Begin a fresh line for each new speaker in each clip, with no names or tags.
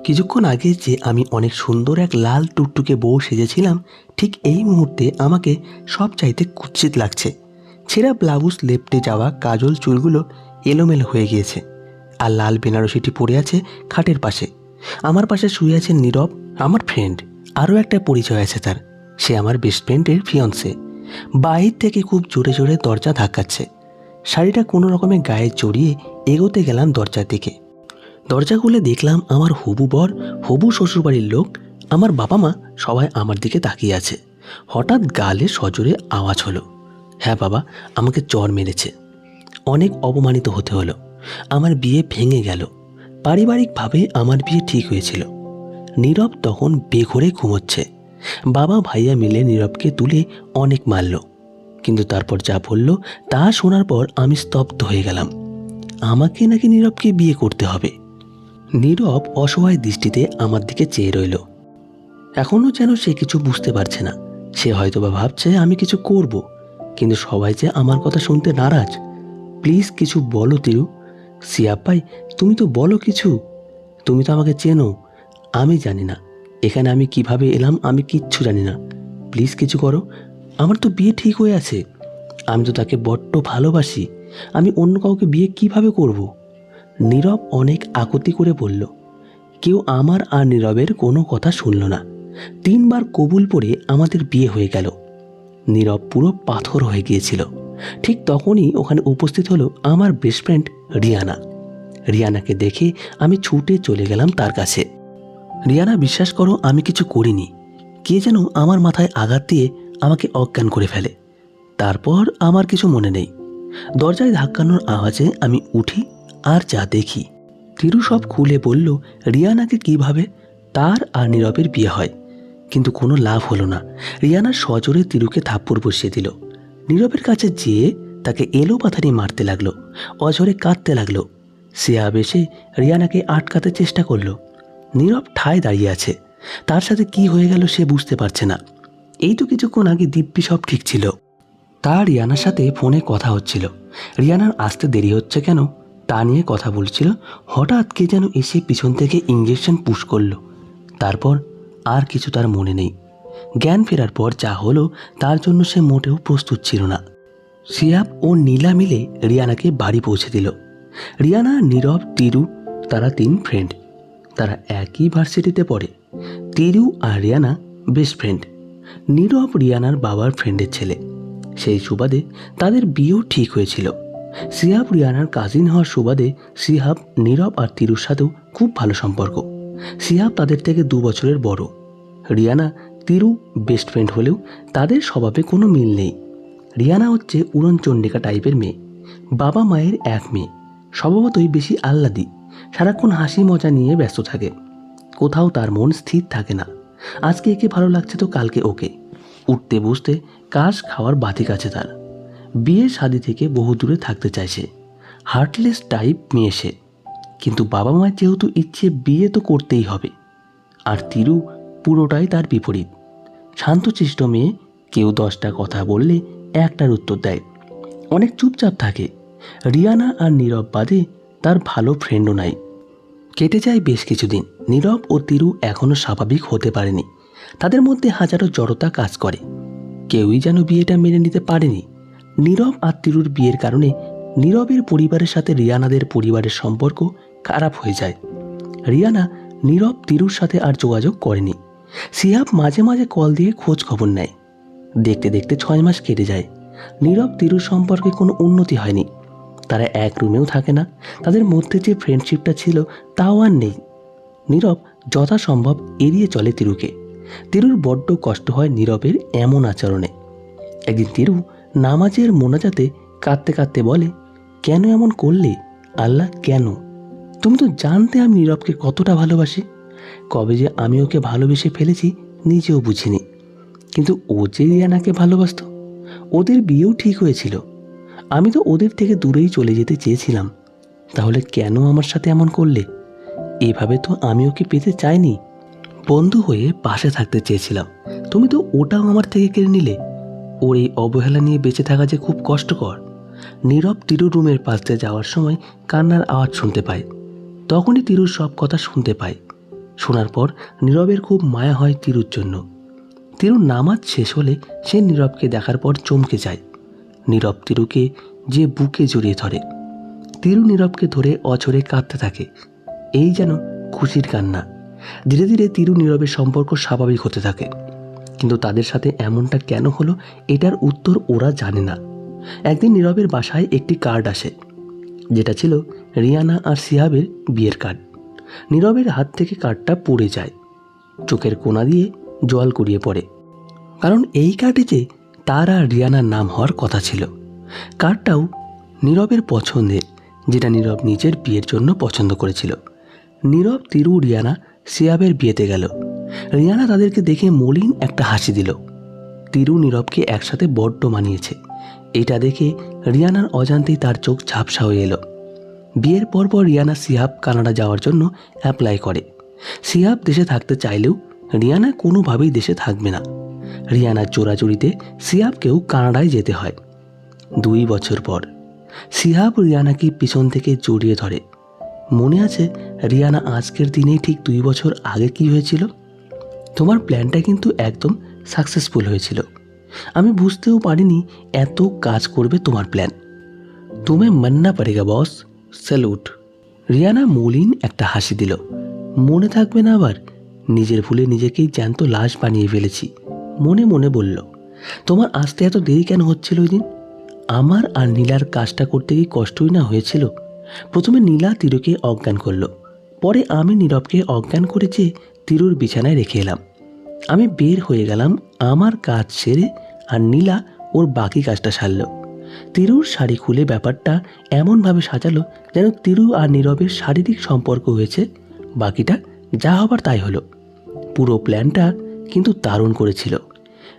কিছুক্ষণ আগে যে আমি অনেক সুন্দর এক লাল টুকটুকে বউ সেজেছিলাম, ঠিক এই মুহূর্তে আমাকে সবচাইতে কুৎসিত লাগছে। ছেঁড়া ব্লাউজ, লেপ্টে যাওয়া কাজল চুলগুলো এলোমেলো হয়ে গিয়েছে, আর লাল বেনারসিটি পড়ে আছে খাটের পাশে। আমার পাশে শুয়ে আছে নীরব, আমার ফ্রেন্ড। আরও একটা পরিচয় আছে তার, সে আমার বেস্ট ফ্রেন্ডের ফিয়ন্সে। বাহির থেকে খুব জোরে জোরে দরজা ধাক্কাচ্ছে। শাড়িটা কোনো রকমে গায়ে জড়িয়ে এগোতে গেলাম দরজার দিকে। দরজা খুলে দেখলাম আমার হবু বর, হবু শ্বশুরবাড়ির লোক, আমার বাবা মা সবাই আমার দিকে তাকিয়ে আছে। হঠাৎ গালে সজোরে আওয়াজ হলো। হ্যাঁ বাবা, আমাকে চড় মেরেছে। অনেক অপমানিত হতে হলো। আমার বিয়ে ভেঙে গেল। পারিবারিকভাবে আমার বিয়ে ঠিক হয়েছিল। নীরব তখন বেঘরে ঘুমোচ্ছে। বাবা ভাইয়া মিলে নীরবকে তুলে অনেক মারল, কিন্তু তারপর যা বলল তা শোনার পর আমি স্তব্ধ হয়ে গেলাম। আমাকে নাকি নীরবকে বিয়ে করতে হবে? নীরব অসহায় দৃষ্টিতে আমার দিকে চেয়ে রইল। এখনও যেন সে কিছু বুঝতে পারছে না। সে হয়তোবা ভাবছে আমি কিছু করব, কিন্তু সবাই যে আমার কথা শুনতে নারাজ। প্লিজ কিছু বলো তিরু। সিয়াব ভাই, তুমি তো বলো কিছু। তুমি তো আমাকে চেনো। আমি জানি না এখানে আমি কিভাবে এলাম, আমি কিচ্ছু জানি না। প্লিজ কিছু করো। আমার তো বিয়ে ঠিক হয়ে আছে। আমি তো তাকে বড্ড ভালোবাসি। আমি অন্য কাউকে বিয়ে কিভাবে করব? নীরব অনেক আকুতি করে বলল। কেউ আমার আর নীরবের কোনো কথা শুনল না। 3 বার কবুল পড়ে আমাদের বিয়ে হয়ে গেল। নীরব পুরো পাথর হয়ে গিয়েছিল। ঠিক তখনই ওখানে উপস্থিত হলো আমার বেস্ট ফ্রেন্ড রিয়ানা। রিয়ানাকে দেখে আমি ছুটে চলে গেলাম তার কাছে। রিয়ানা, বিশ্বাস করো আমি কিছু করিনি। কে যেন আমার মাথায় আঘাত দিয়ে আমাকে অজ্ঞান করে ফেলে। তারপর আমার কিছু মনে নেই। দরজায় ধাক্কানোর আওয়াজে আমি উঠি, আর যা দেখি। তিরু সব খুলে বলল রিয়ানাকে কিভাবে তার আর নীরবের বিয়ে হয়। কিন্তু কোনো লাভ হলো না। রিয়ানা সজোরে তিরুকে থাপ্পড় বসিয়ে দিল। নীরবের কাছে যেয়ে তাকে এলো পাথারি মারতে লাগলো, অঝরে কাঁদতে লাগলো। সিয়াব এসে রিয়ানাকে আটকাতে চেষ্টা করলো। নীরব ঠায় দাঁড়িয়ে আছে। তার সাথে কি হয়ে গেল সে বুঝতে পারছে না। এই তো কিছুক্ষণ আগে দিব্যি সব ঠিক ছিল। তার রিয়ানার সাথে ফোনে কথা হচ্ছিল। রিয়ানার আসতে দেরি হচ্ছে কেন তা নিয়ে কথা বলছিল। হঠাৎ কে যেন এসে পিছন থেকে ইঞ্জেকশন পুশ করলো। তারপর আর কিছু তার মনে নেই। জ্ঞান ফেরার পর যা হলো তার জন্য সে মোটেও প্রস্তুত ছিল না। সিয়াব ও নীলা মিলে রিয়ানাকে বাড়ি পৌঁছে দিল। রিয়ানা, নীরব, তিরু, তারা 3 ফ্রেন্ড। তারা একই ভার্সিটিতে পড়ে। তিরু আর রিয়ানা বেস্ট ফ্রেন্ড। নীরব রিয়ানার বাবার ফ্রেন্ডের ছেলে। সেই সুবাদে তাদের বিয়েও ঠিক হয়েছিল। সিহাব রিয়ানার কাজিন হওয়ার সুবাদে সিহাব, নীরব আর তিরুর সাথেও খুব ভালো সম্পর্ক। সিহাব তাদের থেকে 2 বছরের বড়। রিয়ানা, তিরু বেস্ট ফ্রেন্ড হলেও তাদের স্বভাবে কোনো মিল নেই। রিয়ানা হচ্ছে উড়নচণ্ডিকা টাইপের মেয়ে। বাবা মায়ের এক মেয়ে, স্বভাবতই বেশি আহ্লাদি, সারাক্ষণ হাসি মজা নিয়ে ব্যস্ত থাকে। কোথাও তার মন স্থির থাকে না। আজকে একে ভালো লাগছে তো কালকে ওকে। উঠতে বসতে কাশ খাওয়ার বাতিক আছে তার। বিয়ে শাদী থেকে বহু দূরে থাকতে চাইছে। হার্টলেস টাইপ মেয়ে সে। কিন্তু বাবা মায়ের যেহেতু ইচ্ছে বিয়ে তো করতেই হবে। আর তিরু পুরোটাই তার বিপরীত। শান্তশিষ্ট মেয়ে, কেউ 10টা কথা বললে একটার উত্তর দেয়। অনেক চুপচাপ থাকে। রিয়ানা আর নীরব বাদে তার ভালো ফ্রেন্ডও নাই। কেটে যায় বেশ কিছুদিন। নীরব ও তিরু এখনও স্বাভাবিক হতে পারেনি। তাদের মধ্যে হাজারো জড়তা কাজ করে। কেউই যেন বিয়েটা মেনে নিতে পারেনি। নীরব আর তিরুর বিয়ের কারণে নীরবের পরিবারের সাথে রিয়ানাদের পরিবারের সম্পর্ক খারাপ হয়ে যায়। রিয়ানা, নীরব, তিরুর সাথে আর যোগাযোগ করেনি। সিহাব মাঝে মাঝে কল দিয়ে খোঁজ খবর নেয়। দেখতে দেখতে 6 মাস কেটে যায়। নীরব তিরুর সম্পর্কে কোনো উন্নতি হয়নি। তারা এক রুমেও থাকে না। তাদের মধ্যে যে ফ্রেন্ডশিপটা ছিল তাও আর নেই। নীরব যথাসম্ভব এড়িয়ে চলে তিরুকে। তিরুর বড্ড কষ্ট হয় নীরবের এমন আচরণে। একদিন তিরু নামাজের মোনাজাতে কাঁদতে কাঁদতে বলে, কেন এমন করলে আল্লাহ, কেন? তুমি তো জানতে আমি নীরবকে কতটা ভালোবাসি। কবে যে আমি ওকে ভালোবেসে ফেলেছি নিজেও বুঝিনি। কিন্তু ও যে রিয়ানাকে ভালোবাসত। ওদের বিয়েও ঠিক হয়েছিল। আমি তো ওদের থেকে দূরেই চলে যেতে চেয়েছিলাম। তাহলে কেন আমার সাথে এমন করলে? এভাবে তো আমি ওকে পেতে চাইনি। বন্ধু হয়ে পাশে থাকতে চেয়েছিলাম। তুমি তো ওটাও আমার থেকে কেড়ে নিলে। ওর এই অবহেলা নিয়ে বেঁচে থাকা যে খুব কষ্টকর। নীরব তিরুর রুমের পাশ দিয়ে যাওয়ার সময় কান্নার আওয়াজ শুনতে পায়। তখনই তিরুর সব কথা শুনতে পায়। শোনার পর নীরবের খুব মায়া হয় তিরুর জন্য। তিরুর নামাজ শেষ হলে সে নীরবকে দেখার পর চমকে যায়। নীরব তিরুকে যে বুকে জড়িয়ে ধরে। তিরু নীরবকে ধরে অঝরে কাঁদতে থাকে। এই যেন খুশির কান্না। ধীরে ধীরে তিরু নীরবের সম্পর্ক স্বাভাবিক হতে থাকে, কিন্তু তাদের সাথে এমনটা কেন হলো এটার উত্তর ওরা জানে না। একদিন নীরবের বাসায় একটি কার্ড আসে, যেটা ছিল রিয়ানা আর সিহাবের বিয়ের কার্ড। নীরবের হাত থেকে কার্ডটা পড়ে যায়, চোখের কোণা দিয়ে জল গড়িয়ে পড়ে, কারণ এই কার্ডে যে তার আর রিয়ানার নাম হওয়ার কথা ছিল। কার্ডটাও নীরবের পছন্দের, যেটা নীরব নিজের বিয়ের জন্য পছন্দ করেছিল। নীরব, তিরু, রিয়ানা সিহাবের বিয়েতে গেল। রিয়ানা তাদেরকে দেখে মলিন একটা হাসি দিল। তিরু নীরবকে একসাথে বড্ড মানিয়েছে, এটা দেখে রিয়ানার অজান্তেই তার চোখ ঝাপসা হয়ে এলো। বিয়ের পরপর রিয়ানা সিহাব কানাডা যাওয়ার জন্য অ্যাপ্লাই করে। সিহাব দেশে থাকতে চাইলেও রিয়ানা কোনোভাবেই দেশে থাকবে না। রিয়ানার চোরাচুরিতে সিহাবকেও কানাডায় যেতে হয়। 2 বছর পর সিহাব রিয়ানাকে পিছন থেকে জড়িয়ে ধরে। মনে আছে রিয়ানা, আজকের দিনেই ঠিক 2 বছর আগে কি হয়েছিল? তোমার প্ল্যানটা কিন্তু একদম সাকসেসফুল হয়েছিল। আমি বুঝতেও পারিনি এত কাজ করবে তোমার প্ল্যান। তুমি মাননা পড়েগা বস, স্যালুট। রিয়ানা মলিন একটা হাসি দিল। মনে থাকবে না আবার? নিজের ভুলে নিজেকেই জ্যান্ত লাশ বানিয়ে ফেলেছি। মনে মনে বলল, তোমার আসতে এত দেরি কেন হচ্ছিল ওই দিন? আমার আর নীলার কাজটা করতে কি কষ্টই না হয়েছিল? প্রথমে নীলা তিরুকে অজ্ঞান করলো, পরে আমি নীরবকে অজ্ঞান করেছি তিরুর বিছানায় রেখে এলাম। আমি বের হয়ে গেলাম আমার কাজ সেরে, আর নীলা ওর বাকি কাজটা সারল। তিরুর শাড়ি খুলে ব্যাপারটা এমনভাবে সাজালো যেন তিরু আর নীরবের শারীরিক সম্পর্ক হয়েছে। বাকিটা যা হবার তাই হলো। পুরো প্ল্যানটা কিন্তু দারুণ করেছিল।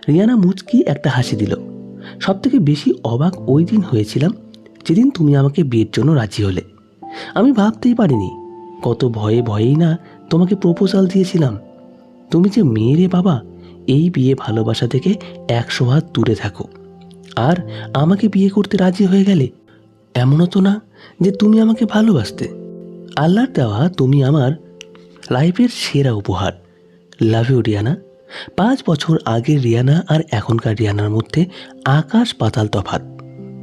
রিয়ানা মুচকি একটা হাসি দিল। সবথেকে বেশি অবাক ওই দিন হয়েছিলাম যেদিন তুমি আমাকে বিয়ের জন্য রাজি হলে। আমি ভাবতেই পারিনি, কত ভয়ে ভয়েই না তোমাকে প্রপোজাল দিয়েছিলাম। তুমি যে মেয়ে রে বাবা, এই বিয়ে ভালোবাসা থেকে 100 হাত দূরে থাকো, আর আমাকে বিয়ে করতে রাজি হয়ে গেলে। এমনও তো না যে তুমি আমাকে ভালোবাসতে। আল্লাহর দেওয়া তুমি আমার লাইফের সেরা উপহার। Love you Rihanna. 5 বছর আগের রিয়ানা আর এখনকার রিয়ানার মধ্যে আকাশ পাতাল তফাৎ।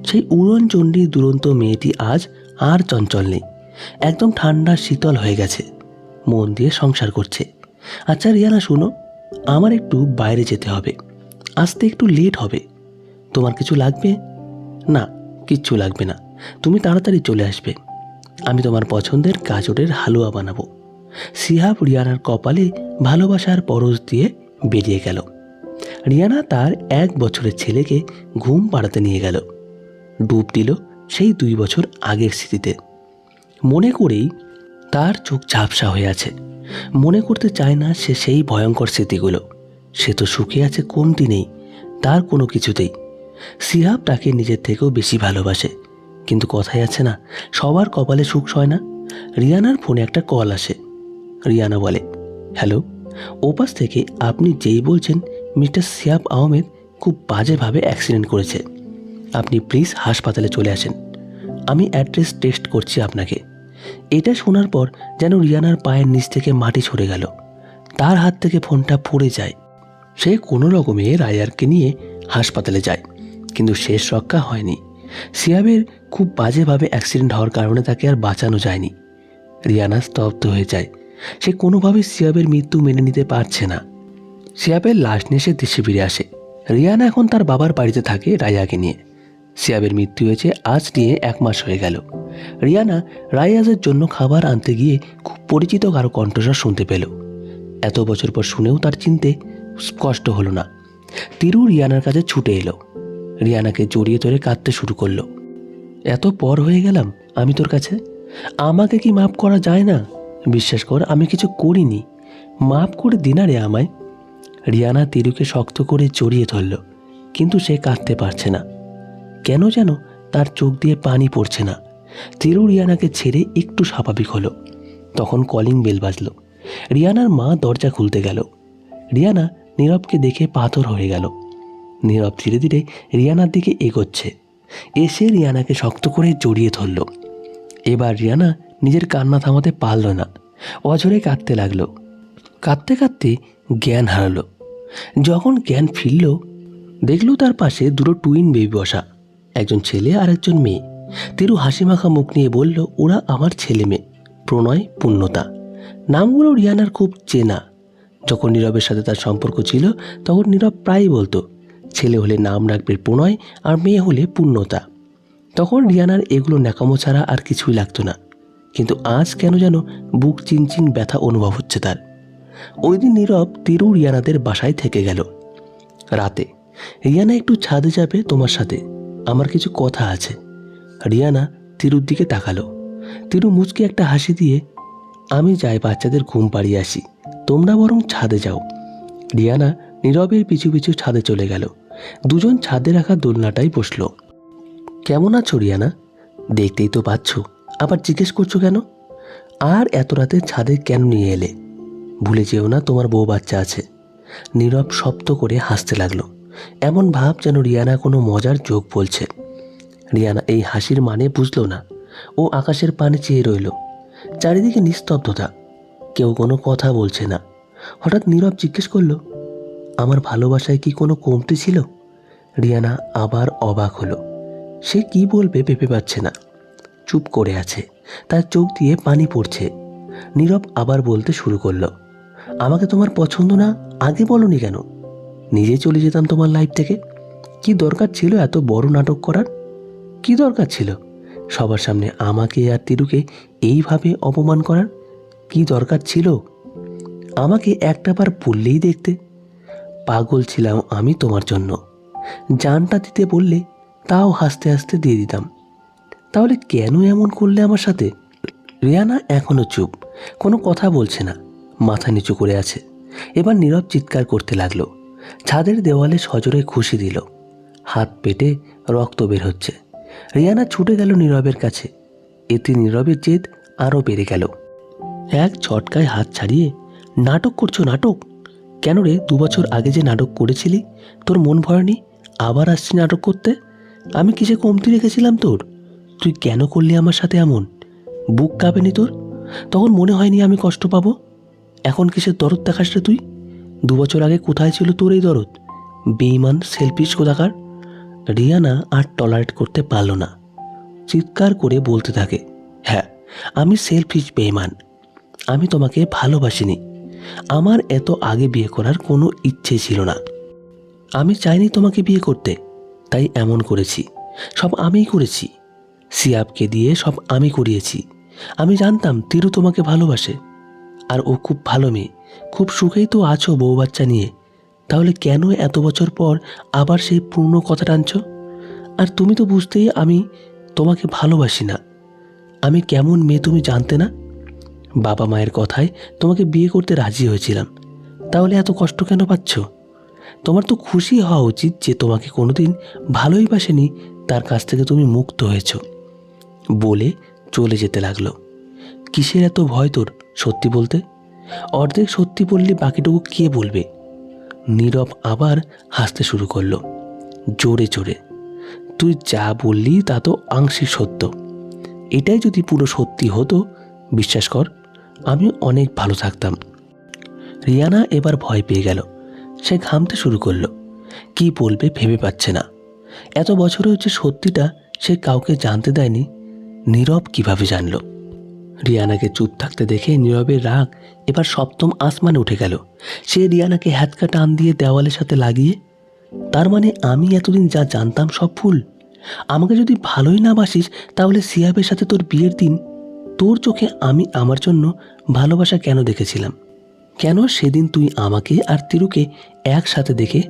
সেই উড়নচণ্ডী দুরন্ত মেয়েটি আজ আর চঞ্চল নেই, একদম ঠান্ডা শীতল হয়ে গেছে, মন দিয়ে সংসার করছে। আচ্ছা রিয়ানা শোনো, আমার একটু বাইরে যেতে হবে, আসতে একটু লেট হবে। তোমার কিছু লাগবে? না, কিচ্ছু লাগবে না, তুমি তাড়াতাড়ি চলে আসবে। আমি তোমার পছন্দের গাজরের হালুয়া বানাবো। সিহাব রিয়ানার কপালে ভালোবাসার পরশ দিয়ে বেরিয়ে গেল। রিয়ানা তার 1 বছরের ছেলেকে ঘুম পাড়াতে নিয়ে গেল, ডুব দিল সেই 2 বছর আগের স্মৃতিতে। মনে করেই তার চোখ ঝাপসা হয়ে আছে। মনে করতে চায় না সে সেই ভয়ঙ্কর স্মৃতিগুলো। সে তো সুখে আছে, কমতি নেই তার কোনো কিছুতেই। সিহাব তাকে নিজের থেকেও বেশি ভালোবাসে, কিন্তু কথাই আছে না, সবার কপালে সুখ সয় না। রিয়ানার ফোনে একটা কল আসে। রিয়ানা বলে, হ্যালো। ওপাশ থেকে, আপনি যেই বলছেন মিস্টার সিহাব আহমেদ খুব বাজেভাবে অ্যাক্সিডেন্ট করেছে, আপনি প্লিজ হাসপাতালে চলে আসেন। আমি অ্যাড্রেস টেক্সট করছি আপনাকে। এটা শোনার পর যেন রিয়ানার পায়ের নিচ থেকে মাটি সরে গেল। তার হাত থেকে ফোনটা পড়ে যায়। সে কোনো রকমে রায়ারকে নিয়ে হাসপাতালে যায়, কিন্তু শেষ রক্ষা হয়নি। সিহাবের খুব বাজেভাবে অ্যাক্সিডেন্ট হওয়ার কারণে তাকে আর বাঁচানো যায়নি। রিয়ানা স্তব্ধ হয়ে যায়। সে কোনোভাবে সিহাবের মৃত্যু মেনে নিতে পারছে না। সিহাবের লাশ নিয়ে সে দেশে ফিরে আসে। রিয়ানা এখন তার বাবার বাড়িতে থাকে রায়াকে নিয়ে। সিহাবের মৃত্যু হয়েছে আজ নিয়ে 1 মাস হয়ে গেল। রিয়ানা রায়াজের জন্য খাবার আনতে গিয়ে খুব পরিচিত কারো কণ্ঠস্বর শুনতে পেল। এত বছর পর শুনেও তার চিনতে কষ্ট হলো না। তিরু রিয়ানার কাছে ছুটে এলো, রিয়ানাকে জড়িয়ে ধরে কাঁদতে শুরু করলো। এত পর হয়ে গেলাম আমি তোর কাছে, আমাকে কি মাফ করা যায় না? বিশ্বাস কর, আমি কিছু করিনি, মাফ করে দিনা রে আমায়। রিয়ানা তিরুকে শক্ত করে জড়িয়ে ধরল, কিন্তু সে কাঁদতে পারছে না। কেন যেন তার চোখ দিয়ে পানি পড়ছে না। তিরু রিয়ানাকে ছেড়ে একটু স্বাভাবিক হলো। তখন কলিং বেল বাজল। রিয়ানার মা দরজা খুলতে গেল। রিয়ানা নীরবকে দেখে পাথর হয়ে গেল। নীরব ধীরে ধীরে রিয়ানার দিকে এগোচ্ছে, এসে রিয়ানাকে শক্ত করে জড়িয়ে ধরল। এবার রিয়ানা নিজের কান্না থামাতে পারল না, অঝরে কাঁদতে লাগলো। কাঁদতে কাঁদতে জ্ঞান হারালো। যখন জ্ঞান ফিরল, দেখলো তার পাশে দুটো টুইন বেবি বসা, একজন ছেলে আর একজন মেয়ে। তিরু হাসিমাখা মুখ নিয়ে বলল, ওরা আমার ছেলে মেয়ে, প্রণয়, পূর্ণতা। নামগুলো রিয়ানার খুব চেনা। যখন নীরবের সাথে তার সম্পর্ক ছিল তখন নীরব প্রায়ই বলতো ছেলে হলে নাম রাখবে প্রণয় আর মেয়ে হলে পূর্ণতা। তখন রিয়ানার এগুলো ন্যাকামো ছাড়া আর কিছুই লাগতো না। কিন্তু আজ কেন যেন বুক চিনচিন ব্যথা অনুভব হচ্ছে তার। ওই দিন নীরব তিরু রিয়ানাদের বাসায় থেকে গেল। রাতে, রিয়ানা একটু ছাদে যাবে তোমার সাথে, আমার কিছু কথা আছে। রিয়ানা তিরুর দিকে তাকালো। তিরু মুচকে একটা হাসি দিয়ে, আমি যাই বাচ্চাদের ঘুম পাড়িয়ে আসি, তোমরা বরং ছাদে যাও। রিয়ানা নীরবের পিছু পিছু ছাদে চলে গেল। দুজন ছাদে রাখা দোলনাটাই বসল। কেমন আছো রিয়ানা? দেখতেই তো পাচ্ছ, আবার জিজ্ঞেস করছো কেন? আর এত রাতে ছাদে কেন নিয়ে এলে? ভুলে যেও না তোমার বউ বাচ্চা আছে। নীরব শব্দ করে হাসতে লাগলো, এমন ভাব যেন রিয়ানা কোনো মজার জোক বলছে। রিয়ানা এই হাসির মানে বুঝলো না। ও আকাশের পানে চেয়ে রইল। চারিদিকে নিস্তব্ধতা, কেউ কোনো কথা বলছে না। হঠাৎ নীরব জিজ্ঞেস করলো, আমার ভালোবাসায় কি কোনো কমতি ছিল? রিয়ানা আবার অবাক হলো। সে কি বলবে ভেবে পাচ্ছে না, চুপ করে আছে, তার চোখ দিয়ে পানি পড়ছে। নীরব আবার বলতে শুরু করলো, আমাকে তোমার পছন্দ না, আগে বলনি কেন? নিজে চলে যেতাম তোমার লাইফ থেকে। কি দরকার ছিল এত বড় নাটক করার? কি দরকার ছিল সবার সামনে আমাকে আর তিরুকে এইভাবে অপমান করার? কি দরকার ছিল? আমাকে একটাবার বললেই দেখতে। পাগল ছিলাম আমি তোমার জন্য। জানটা দিতে বললে তাও হাসতে হাসতে দিয়ে দিতাম। তাহলে কেন এমন করলে আমার সাথে? রিয়ানা এখনো চুপ, কোনো কথা বলছে না, মাথা নিচু করে আছে। এবার নীরব চিৎকার করতে লাগলো। ছাদের দেওয়ালে সজোরে ঘুষি দিল। হাত পেটে রক্ত বের হচ্ছে। রিয়ানা ছুটে গেল নীরবের কাছে। এতে নীরবের জেদ আরও বেড়ে গেল। এক ঝটকায় হাত ছাড়িয়ে, নাটক করছো নাটক? কেন রে, 2 বছর আগে যে নাটক করেছিলি তোর মন ভরেনি? আবার আসছি নাটক করতে? আমি কিসে কমতি রেখেছিলাম তোর? তুই কেন করলি আমার সাথে এমন? বুক কাঁপেনি তোর? তখন মনে হয়নি আমি কষ্ট পাবো? এখন কিসের দরদ দেখাস রে তুই? 2 বছর আগে কোথায় ছিল তোর এই দরদ? বেঈমান, সেলফিশ কোথাকার! রিয়ানা আর টলারেট করতে পারল না, চিৎকার করে বলতে থাকে, হ্যাঁ আমি সেলফিশ, বেঈমান। আমি তোমাকে ভালোবাসিনি। আমার এত আগে বিয়ে করার কোনো ইচ্ছে ছিল না। আমি চাইনি তোমাকে বিয়ে করতে, তাই এমন করেছি। সব আমিই করেছি। সিয়াবকে দিয়ে সব আমি করিয়েছি। আমি জানতাম তিরু তোমাকে ভালোবাসে, আর ও খুব ভালো মেয়ে। খুব সুখেই তো আছো বউ বাচ্চা নিয়ে। তাহলে কেন এত বছর পর আবার সেই পূর্ণ কথা টানছো? আর তুমি তো বুঝতেই আমি তোমাকে ভালোবাসি না। আমি কেমন মেয়ে তুমি জানতে না? বাবা মায়ের কথায় তোমাকে বিয়ে করতে রাজি হয়েছিলাম। তাহলে এত কষ্ট কেন পাচ্ছ? তোমার তো খুশি হওয়া উচিত যে তোমাকে কোনোদিন ভালোই বাসেনি, তার কাছ থেকে তুমি মুক্ত হয়েছ। বলে চলে যেতে লাগলো। কিসের এত ভয় তোর সত্যি বলতে? অর্ধেক সত্যি বললে বাকিটুকু কে বলবে? নীরব আবার হাসতে শুরু করলো, জোরে জোরে। তুই যা বললি তা তো আংশিক সত্য। এটাই যদি পুরো সত্যি হতো, বিশ্বাস কর আমি অনেক ভালো থাকতাম। রিয়ানা এবার ভয় পেয়ে গেল। সে ঘামতে শুরু করলো। কি বলবে ভেবে পাচ্ছে না। এত বছরেও যে সত্যিটা সে কাউকে জানতে দেয়নি, নীরব কিভাবে জানলো? রিয়ানাকে চুপ থাকতে দেখে নীরবের রাগ এবার সপ্তম আসমানে উঠে গেল। সে রিয়ানাকে হ্যাচকা টান দিয়ে দেওয়ালের সাথে লাগিয়ে, তার মানে আমি এতদিন যা জানতাম সব ভুল? আমাকে যদি ভালোই না বাসিস, তাহলে সিয়াবের সাথে তোর বিয়ের দিন তোর চোখে আমি আমার জন্য ভালোবাসা কেন দেখেছিলাম? কেন সেদিন তুই আমাকে আর তিরুকে একসাথে দেখে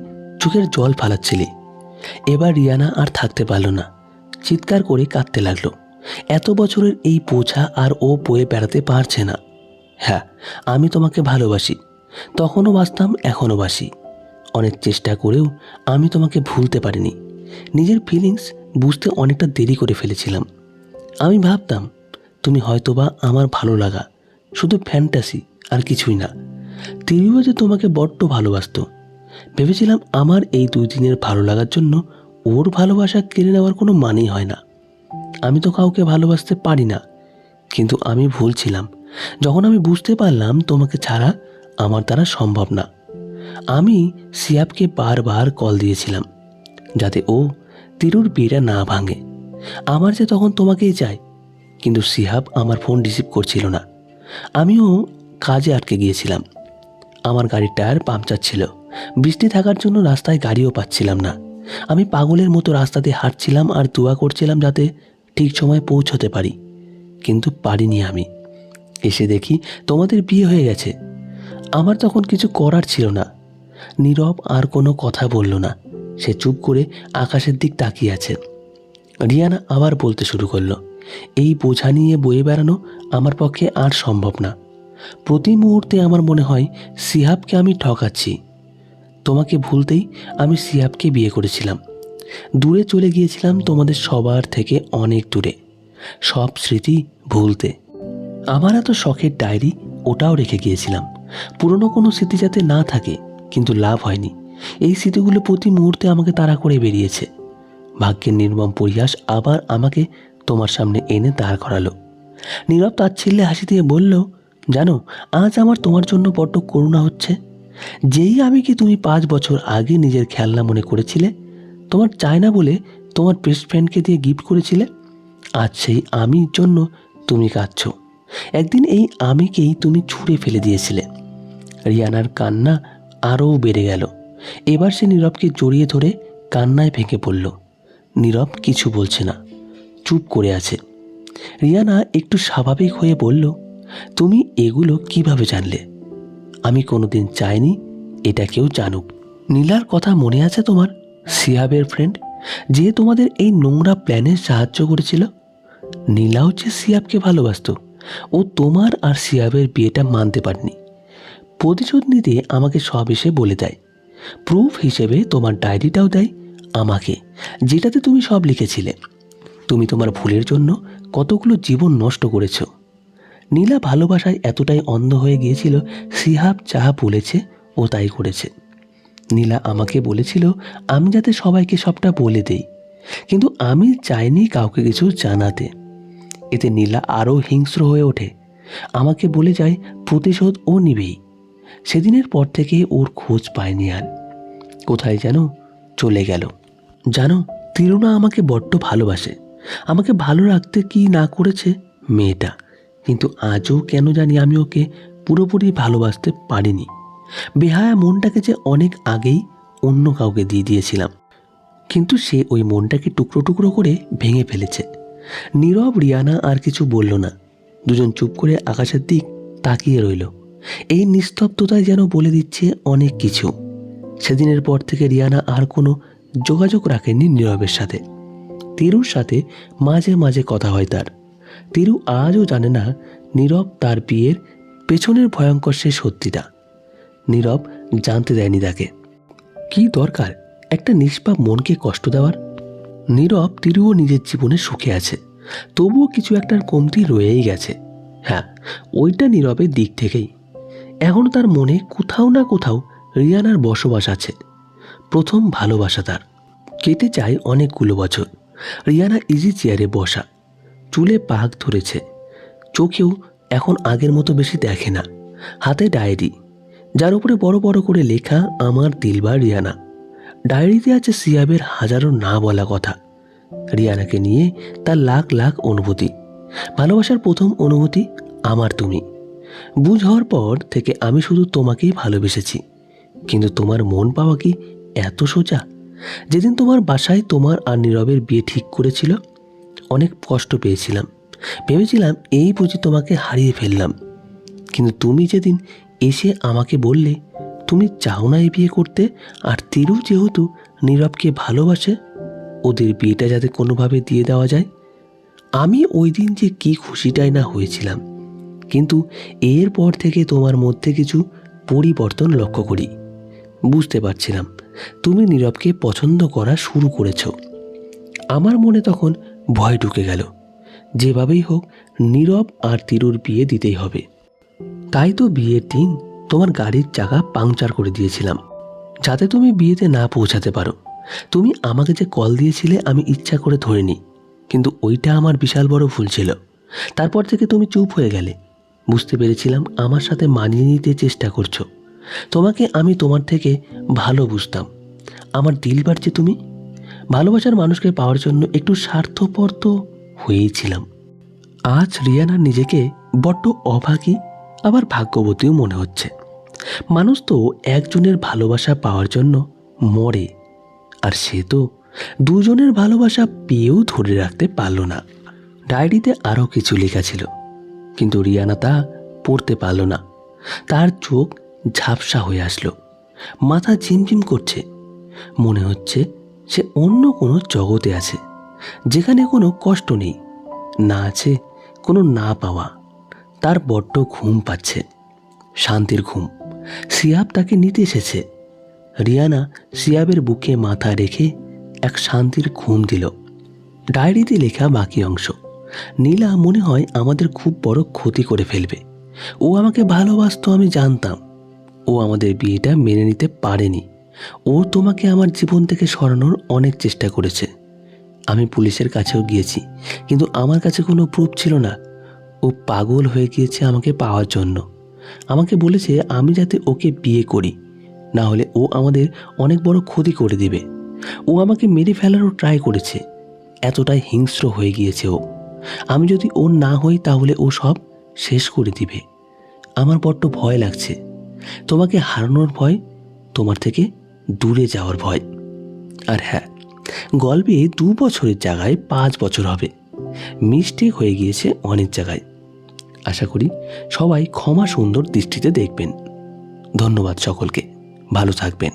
চোখের জল ফালাচ্ছিলি? এবার রিয়ানা আর থাকতে পারল না, চিৎকার করে কাঁদতে লাগলো। এত বছরের এই বোঝা আর ও বয়ে বেড়াতে পারছে না। হ্যাঁ, আমি তোমাকে ভালোবাসি, তখনও বাসতাম, এখনও বাসি। অনেক চেষ্টা করেও আমি তোমাকে ভুলতে পারিনি। নিজের ফিলিংস বুঝতে অনেকটা দেরি করে ফেলেছিলাম। আমি ভাবতাম তুমি হয়তোবা আমার ভালো লাগা, শুধু ফ্যান্টাসি আর কিছুই না। তিনিও যে তোমাকে বড্ড ভালোবাসত। ভেবেছিলাম আমার এই 2 দিনের ভালো লাগার জন্য ওর ভালোবাসা কেড়ে নেওয়ার কোনো মানেই হয় না। আমি তো কাউকে ভালোবাসতে পারি না। কিন্তু আমি ভুল ছিলাম। যখন আমি বুঝতে পারলাম তোমাকে ছাড়া আমার দ্বারা সম্ভব না। আমি সিয়াবকে বারবার কল দিয়েছিলাম যাতে ও তিরুর বিয়েটা না ভাঙে। আমার যে তখন তোমাকেই চাই, কিন্তু সিহাব আমার ফোন রিসিভ করছিল না। আমিও কাজে আটকে গিয়েছিলাম। আমার গাড়ির টায়ার পাংচার ছিল। বৃষ্টি থাকার জন্য রাস্তায় গাড়িও পাচ্ছিলাম না। আমি পাগলের মতো রাস্তা দিয়ে হাঁটছিলাম আর দোয়া করছিলাম যাতে ঠিক সময়ে পৌঁছতে পারি, কিন্তু পারিনি। আমি এসে দেখি তোমাদের বিয়ে হয়ে গেছে। আমার তখন কিছু করার ছিল না। নীরব আর কোনো কথা বলল না। সে চুপ করে আকাশের দিক তাকিয়ে আছে। রিয়ানা আবার বলতে শুরু করলো, এই বোঝা নিয়ে বয়ে বেড়ানো আমার পক্ষে আর সম্ভব না। প্রতি মুহূর্তে আমার মনে হয় সিহাবকে আমি ঠকাচ্ছি। তোমাকে ভুলতেই আমি সিহাবকে বিয়ে করেছিলাম। দূরে চলে গিয়েছিলাম তোমাদের সবার থেকে অনেক দূরে, সব স্মৃতি ভুলতে। আমার এত শখের ডায়েরি, ওটাও রেখে গিয়েছিলাম। পুরনো কোনো স্মৃতি যাতে না থাকে, কিন্তু লাভ হয়নি। এই স্মৃতিগুলো প্রতি মুহূর্তে আমাকে তাড়া করে বেরিয়েছে। ভাগ্যের নির্মম পরিহাস আবার আমাকে তোমার সামনে এনে দাঁড় করালো। নীরব তাচ্ছিল্যে হাসি দিয়ে বলল, জানো আজ আমার তোমার জন্য বড্ড করুণা হচ্ছে। যেই আমি কি তুমি 5 বছর আগে নিজের খেলনা মনে করেছিলে, তোমার চায় না বলে তোমার বেস্ট ফ্রেন্ডকে দিয়ে গিফট করেছিলে, আজ সেই আমির জন্য তুমি কাঁদছ। একদিন এই আমিকেই তুমি ছুঁড়ে ফেলে দিয়েছিলে। রিয়ানার কান্না আরও বেড়ে গেল। এবার সে নীরবকে জড়িয়ে ধরে কান্নায় ভেঙে পড়ল। নীরব কিছু বলছে না, চুপ করে আছে। রিয়ানা একটু স্বাভাবিক হয়ে বলল, তুমি এগুলো কিভাবে জানলে? আমি কোনোদিন চাইনি এটা কেউ জানুক। নীলার কথা মনে আছে তোমার? সিহাবের ফ্রেন্ড, যে তোমাদের এই নোংরা প্ল্যানে সাহায্য করেছিল। নীলাও যে সিহাবকে ভালোবাসত। ও তোমার আর সিহাবের বিয়েটা মানতে পারেনি। প্রতিশোধ নিতে আমাকে সব এসে বলে দেয়। প্রুফ হিসেবে তোমার ডায়েরিটাও দেয় আমাকে, যেটাতে তুমি সব লিখেছিলে। তুমি তোমার ভুলের জন্য কতগুলো জীবন নষ্ট করেছ। নীলা ভালোবাসায় এতটাই অন্ধ হয়ে গিয়েছিল, সিহাব যাহা বলেছে ও তাই করেছে। নীলা আমাকে বলেছিল আমি যাতে সবাইকে সবটা বলে দেই, কিন্তু আমি চাইনি কাউকে কিছু জানাতে। এতে নীলা আরও হিংস্র হয়ে ওঠে। আমাকে বলে যায় প্রতিশোধ ও নিবেই। সেদিনের পর থেকে ওর খোঁজ পায়নি আর। কোথায় যেন চলে গেল। জানো, তিরুনা আমাকে বড্ড ভালোবাসে। আমাকে ভালো রাখতে কি না করেছে মেয়েটা, কিন্তু আজও কেন জানি আমি ওকে পুরোপুরি ভালোবাসতে পারিনি। বেহায়া মনটাকে যে অনেক আগেই অন্য কাউকে দিয়ে দিয়েছিলাম, কিন্তু সে ওই মনটাকে টুকরো টুকরো করে ভেঙে ফেলেছে। নীরব রিয়ানা আর কিছু বলল না। দুজন চুপ করে আকাশের দিক তাকিয়ে রইল। এই নিস্তব্ধতায় যেন বলে দিচ্ছে অনেক কিছু। সেদিনের পর থেকে রিয়ানা আর কোনো যোগাযোগ রাখেনি নীরবের সাথে। তিরুর সাথে মাঝে মাঝে কথা হয় তার। তিরু আজও জানে না নীরব তার বিয়ের পেছনের ভয়ঙ্কর সে সত্যিটা। নীরব জানতে দেয়নি তাকে। কি দরকার একটা নিষ্পাপ মনকে কষ্ট দেওয়ার? নীরব তিরুও নিজের জীবনে সুখে আছে, তবুও কিছু একটার কমতি রয়েই গেছে। হ্যাঁ, ওইটা নীরবের দিক থেকেই। এখনও তার মনে কোথাও না কোথাও রিয়ানার বসবাস আছে। প্রথম ভালোবাসা তার। কেটে যায় অনেকগুলো বছর। রিয়ানা ইজি চেয়ারে বসা, চুলে পাক ধরেছে, চোখেও এখন আগের মতো বেশি দেখে না। হাতে ডায়েরি, যার উপরে বড় বড় করে লেখা আমার দিলবার রিয়ানা। ডায়েরিতে আছে সিয়াবের হাজারো না বলা কথা, রিয়ানাকে নিয়ে তার লাখ লাখ অনুভূতি। ভালোবাসার প্রথম অনুভূতি আমার তুমি। বুঝ হওয়ার পর থেকে আমি শুধু তোমাকেই ভালোবেসেছি, কিন্তু তোমার মন পাওয়া কি এত সোজা? যেদিন তোমার বাসায় তোমার আর নীরবের বিয়ে ঠিক করেছিল, অনেক কষ্ট পেয়েছিলাম। ভেবেছিলাম এই বুঝি তোমাকে হারিয়ে ফেললাম। কিন্তু তুমি যেদিন এসে আমাকে বললে তুমি চাও না এই বিয়ে করতে, আর তিরু যেহেতু নীরবকে ভালোবাসে, ওদের বিয়েটা যাতে কোনোভাবে দিয়ে দেওয়া যায়, আমি ওই দিন যে কি খুশিটাই না হয়েছিলাম। কিন্তু এরপর থেকে তোমার মধ্যে কিছু পরিবর্তন লক্ষ্য করি। বুঝতে পারছিলাম তুমি নীরবকে পছন্দ করা শুরু করেছ। আমার মনে তখন ভয় ঢুকে গেল। যেভাবেই হোক নীরব আর তিরুর বিয়ে দিতেই হবে। তাই তো বিয়ের দিন তোমার গাড়ির চাকা পাংচার করে দিয়েছিলাম, যাতে তুমি বিয়েতে না পৌঁছাতে পারো। তুমি আমাকে যে কল দিয়েছিলে আমি ইচ্ছা করে ধরিনি, কিন্তু ওইটা আমার বিশাল বড় ভুল ছিল। তারপর থেকে তুমি চুপ হয়ে গেলে। বুঝতে পেরেছিলাম আমার সাথে মানিয়ে নিতে চেষ্টা করছো। তোমাকে আমি তোমার থেকে ভালো বুঝতাম। আমার দিলবার যে তুমি। ভালোবাসার মানুষকে পাওয়ার জন্য একটু স্বার্থপর তো হয়েইছিলাম। আজ রিয়ানার নিজেকে বড্ড অভাগী আবার ভাগ্যবতীও মনে হচ্ছে। মানুষ তো একজনের ভালোবাসা পাওয়ার জন্য মরে, আর সে তো দুজনের ভালোবাসা পেয়েও ধরে রাখতে পারল না। ডায়েরিতে আরও কিছু লেখা ছিল, কিন্তু রিয়ানা তা পড়তে পারল না। তার চোখ ঝাপসা হয়ে আসলো, মাথা ঝিমঝিম করছে। মনে হচ্ছে সে অন্য কোনো জগতে আছে, যেখানে কোনো কষ্ট নেই, না আছে কোনো না পাওয়া। তার বড্ড ঘুম পাচ্ছে, শান্তির ঘুম। সিয়াব তাকে নিতে এসেছে। রিয়ানা সিয়াবের বুকে মাথা রেখে এক শান্তির ঘুম দিল। ডায়েরিতে লেখা বাকি অংশ। নীলা মনে হয় আমাদের খুব বড় ক্ষতি করে ফেলবে। ও আমাকে ভালোবাসতো, আমি জানতাম। ও আমাদের বিয়েটা মেনে নিতে পারেনি। ও তোমাকে আমার জীবন থেকে সরানোর অনেক চেষ্টা করেছে। আমি পুলিশের কাছেও গিয়েছি, কিন্তু আমার কাছে কোনো প্রুফ ছিল না। ও পাগল হয়ে গিয়েছে আমাকে পাওয়ার জন্য। আমাকে বলেছে আমি যাতে ওকে বিয়ে করি, না হলে ও আমাদের অনেক বড় ক্ষতি করে দিবে। ও আমাকে মেরে ফেলারও ট্রাই করেছে। এতটাই হিংস্র হয়ে গিয়েছে ও। আমি যদি ওর না হই তাহলে ও সব শেষ করে দিবে। আমার বড্ড ভয় লাগছে। তোমাকে হারানোর ভয়, তোমার থেকে দূরে যাওয়ার ভয়। আর হ্যাঁ, গল্পে 2 বছরের জায়গায় 5 বছর হবে। মিস্টেক হয়ে গিয়েছে অনেক জায়গায়। আশা করি সবাই ক্ষমা সুন্দর দৃষ্টিতে দেখবেন। ধন্যবাদ সকলকে। ভালো থাকবেন।